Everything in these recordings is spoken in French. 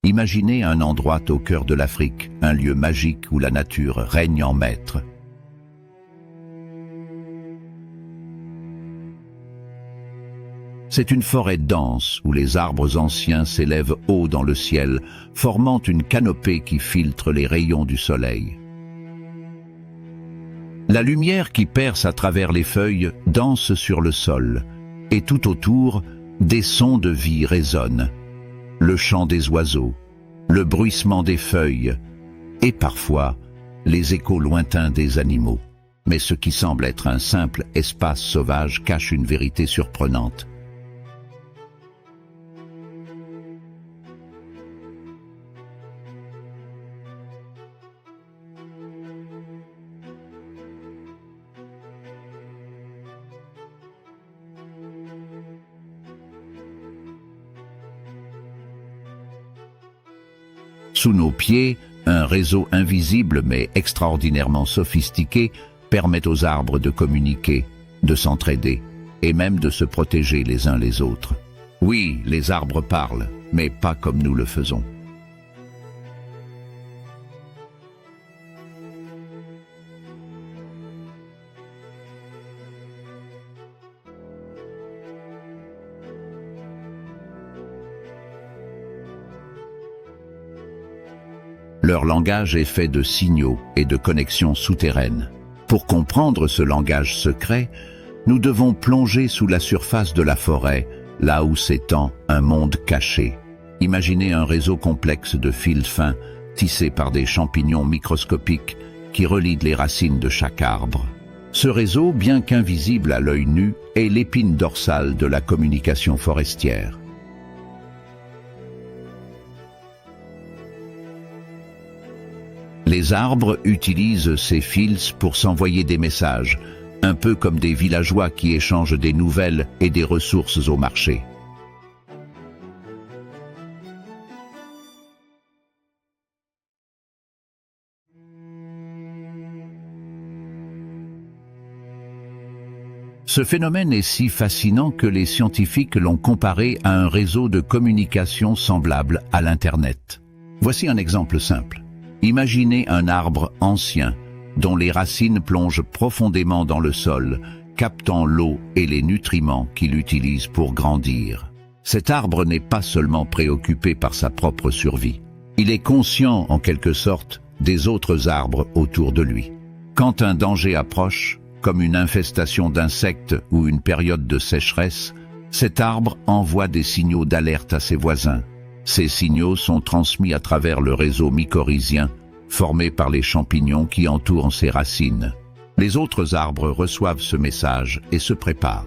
Imaginez un endroit au cœur de l'Afrique, un lieu magique où la nature règne en maître. C'est une forêt dense où les arbres anciens s'élèvent haut dans le ciel, formant une canopée qui filtre les rayons du soleil. La lumière qui perce à travers les feuilles danse sur le sol, et tout autour, des sons de vie résonnent. Le chant des oiseaux, le bruissement des feuilles, et parfois, les échos lointains des animaux. Mais ce qui semble être un simple espace sauvage cache une vérité surprenante. Sous nos pieds, un réseau invisible mais extraordinairement sophistiqué permet aux arbres de communiquer, de s'entraider et même de se protéger les uns les autres. Oui, les arbres parlent, mais pas comme nous le faisons. Leur langage est fait de signaux et de connexions souterraines. Pour comprendre ce langage secret, nous devons plonger sous la surface de la forêt, là où s'étend un monde caché. Imaginez un réseau complexe de fils fins, tissés par des champignons microscopiques qui relient les racines de chaque arbre. Ce réseau, bien qu'invisible à l'œil nu, est l'épine dorsale de la communication forestière. Les arbres utilisent ces fils pour s'envoyer des messages, un peu comme des villageois qui échangent des nouvelles et des ressources au marché. Ce phénomène est si fascinant que les scientifiques l'ont comparé à un réseau de communication semblable à l'Internet. Voici un exemple simple. Imaginez un arbre ancien, dont les racines plongent profondément dans le sol, captant l'eau et les nutriments qu'il utilise pour grandir. Cet arbre n'est pas seulement préoccupé par sa propre survie. Il est conscient, en quelque sorte, des autres arbres autour de lui. Quand un danger approche, comme une infestation d'insectes ou une période de sécheresse, cet arbre envoie des signaux d'alerte à ses voisins. Ces signaux sont transmis à travers le réseau mycorhizien, formé par les champignons qui entourent ses racines. Les autres arbres reçoivent ce message et se préparent.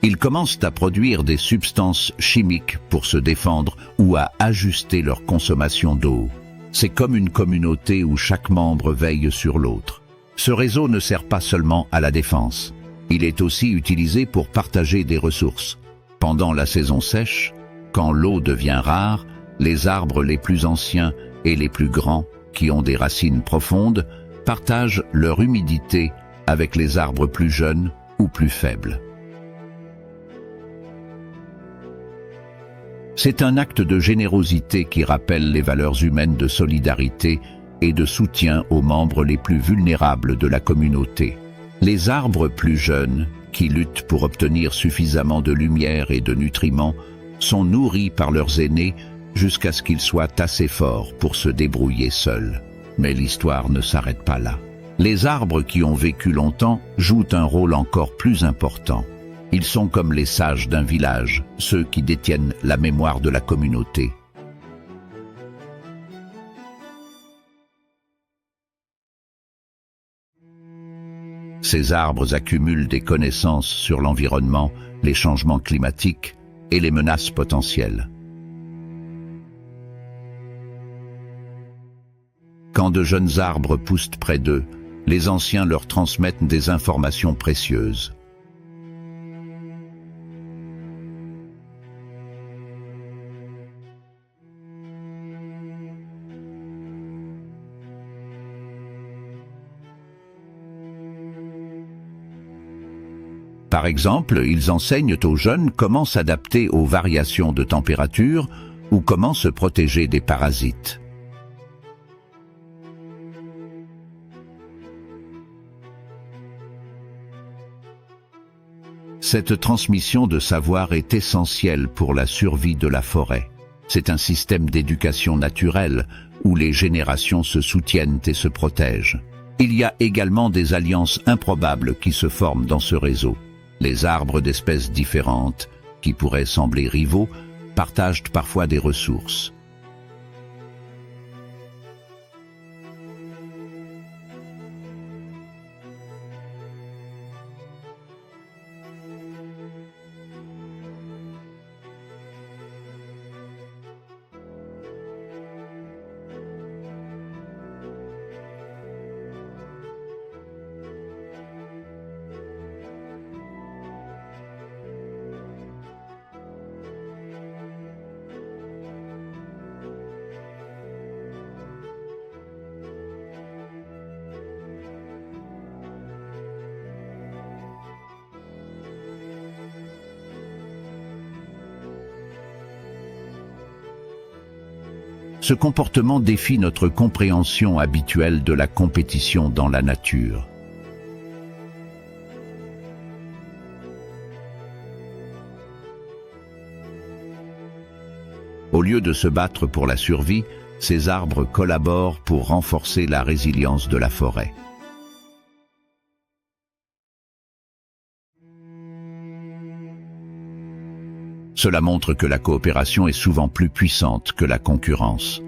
Ils commencent à produire des substances chimiques pour se défendre ou à ajuster leur consommation d'eau. C'est comme une communauté où chaque membre veille sur l'autre. Ce réseau ne sert pas seulement à la défense. Il est aussi utilisé pour partager des ressources. Pendant la saison sèche, quand l'eau devient rare, les arbres les plus anciens et les plus grands, qui ont des racines profondes, partagent leur humidité avec les arbres plus jeunes ou plus faibles. C'est un acte de générosité qui rappelle les valeurs humaines de solidarité et de soutien aux membres les plus vulnérables de la communauté. Les arbres plus jeunes, qui luttent pour obtenir suffisamment de lumière et de nutriments, sont nourris par leurs aînés jusqu'à ce qu'ils soient assez forts pour se débrouiller seuls. Mais l'histoire ne s'arrête pas là. Les arbres qui ont vécu longtemps jouent un rôle encore plus important. Ils sont comme les sages d'un village, ceux qui détiennent la mémoire de la communauté. Ces arbres accumulent des connaissances sur l'environnement, les changements climatiques et les menaces potentielles. Quand de jeunes arbres poussent près d'eux, les anciens leur transmettent des informations précieuses. Par exemple, ils enseignent aux jeunes comment s'adapter aux variations de température ou comment se protéger des parasites. Cette transmission de savoir est essentielle pour la survie de la forêt. C'est un système d'éducation naturelle où les générations se soutiennent et se protègent. Il y a également des alliances improbables qui se forment dans ce réseau. Les arbres d'espèces différentes, qui pourraient sembler rivaux, partagent parfois des ressources. Ce comportement défie notre compréhension habituelle de la compétition dans la nature. Au lieu de se battre pour la survie, ces arbres collaborent pour renforcer la résilience de la forêt. Cela montre que la coopération est souvent plus puissante que la concurrence.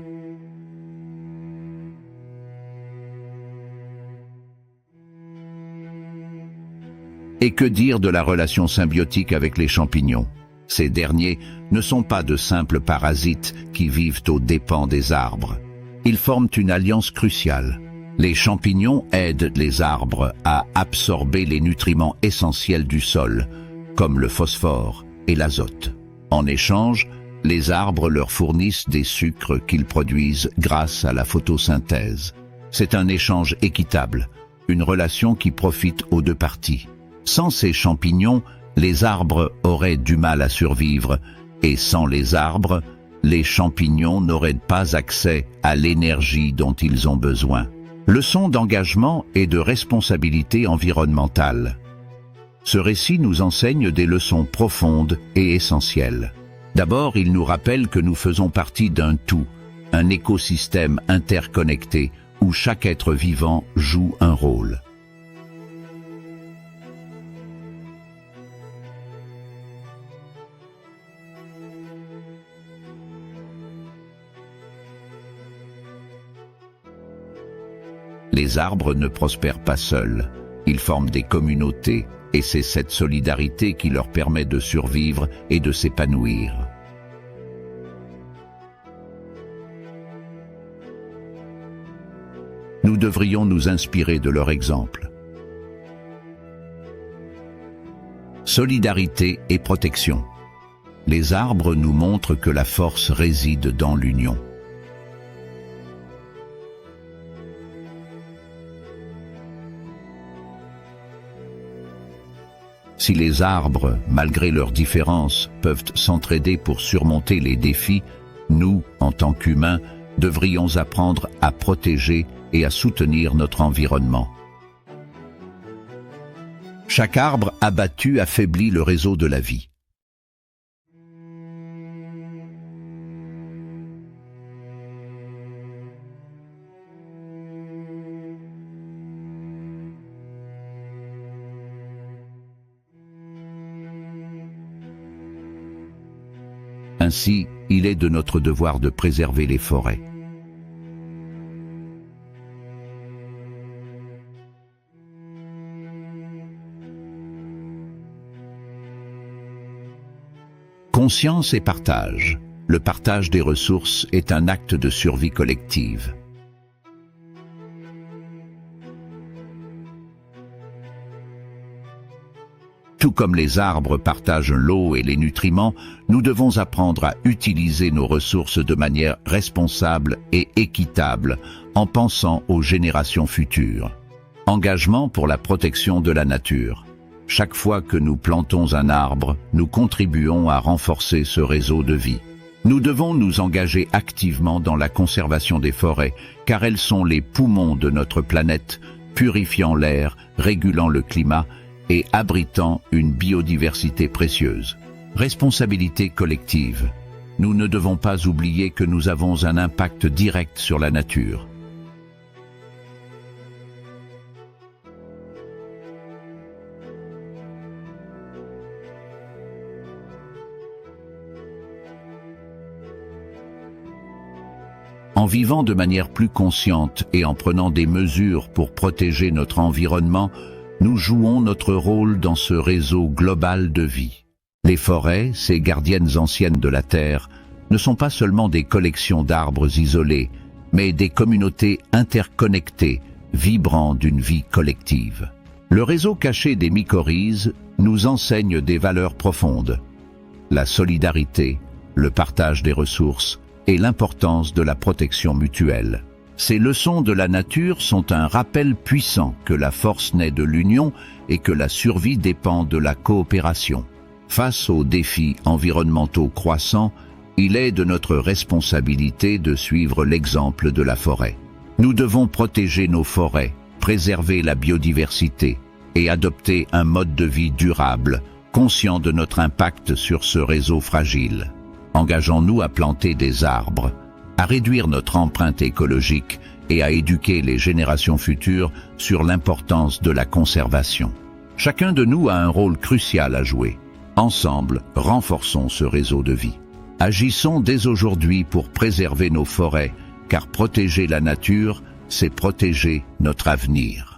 Et que dire de la relation symbiotique avec les champignons? Ces derniers ne sont pas de simples parasites qui vivent aux dépens des arbres. Ils forment une alliance cruciale. Les champignons aident les arbres à absorber les nutriments essentiels du sol, comme le phosphore et l'azote. En échange, les arbres leur fournissent des sucres qu'ils produisent grâce à la photosynthèse. C'est un échange équitable, une relation qui profite aux deux parties. Sans ces champignons, les arbres auraient du mal à survivre, et sans les arbres, les champignons n'auraient pas accès à l'énergie dont ils ont besoin. Leçon d'engagement et de responsabilité environnementale. Ce récit nous enseigne des leçons profondes et essentielles. D'abord, il nous rappelle que nous faisons partie d'un tout, un écosystème interconnecté où chaque être vivant joue un rôle. Les arbres ne prospèrent pas seuls, ils forment des communautés, et c'est cette solidarité qui leur permet de survivre et de s'épanouir. Nous devrions nous inspirer de leur exemple. Solidarité et protection. Les arbres nous montrent que la force réside dans l'union. Si les arbres, malgré leurs différences, peuvent s'entraider pour surmonter les défis, nous, en tant qu'humains, devrions apprendre à protéger et à soutenir notre environnement. Chaque arbre abattu affaiblit le réseau de la vie. Ainsi, il est de notre devoir de préserver les forêts. Conscience et partage. Le partage des ressources est un acte de survie collective. Tout comme les arbres partagent l'eau et les nutriments, nous devons apprendre à utiliser nos ressources de manière responsable et équitable en pensant aux générations futures. Engagement pour la protection de la nature. Chaque fois que nous plantons un arbre, nous contribuons à renforcer ce réseau de vie. Nous devons nous engager activement dans la conservation des forêts, car elles sont les poumons de notre planète, purifiant l'air, régulant le climat et abritant une biodiversité précieuse. Responsabilité collective. Nous ne devons pas oublier que nous avons un impact direct sur la nature. En vivant de manière plus consciente et en prenant des mesures pour protéger notre environnement, nous jouons notre rôle dans ce réseau global de vie. Les forêts, ces gardiennes anciennes de la Terre, ne sont pas seulement des collections d'arbres isolés, mais des communautés interconnectées, vibrant d'une vie collective. Le réseau caché des mycorhizes nous enseigne des valeurs profondes: la solidarité, le partage des ressources et l'importance de la protection mutuelle. Ces leçons de la nature sont un rappel puissant que la force naît de l'union et que la survie dépend de la coopération. Face aux défis environnementaux croissants, il est de notre responsabilité de suivre l'exemple de la forêt. Nous devons protéger nos forêts, préserver la biodiversité et adopter un mode de vie durable, conscient de notre impact sur ce réseau fragile. Engageons-nous à planter des arbres, à réduire notre empreinte écologique et à éduquer les générations futures sur l'importance de la conservation. Chacun de nous a un rôle crucial à jouer. Ensemble, renforçons ce réseau de vie. Agissons dès aujourd'hui pour préserver nos forêts, car protéger la nature, c'est protéger notre avenir.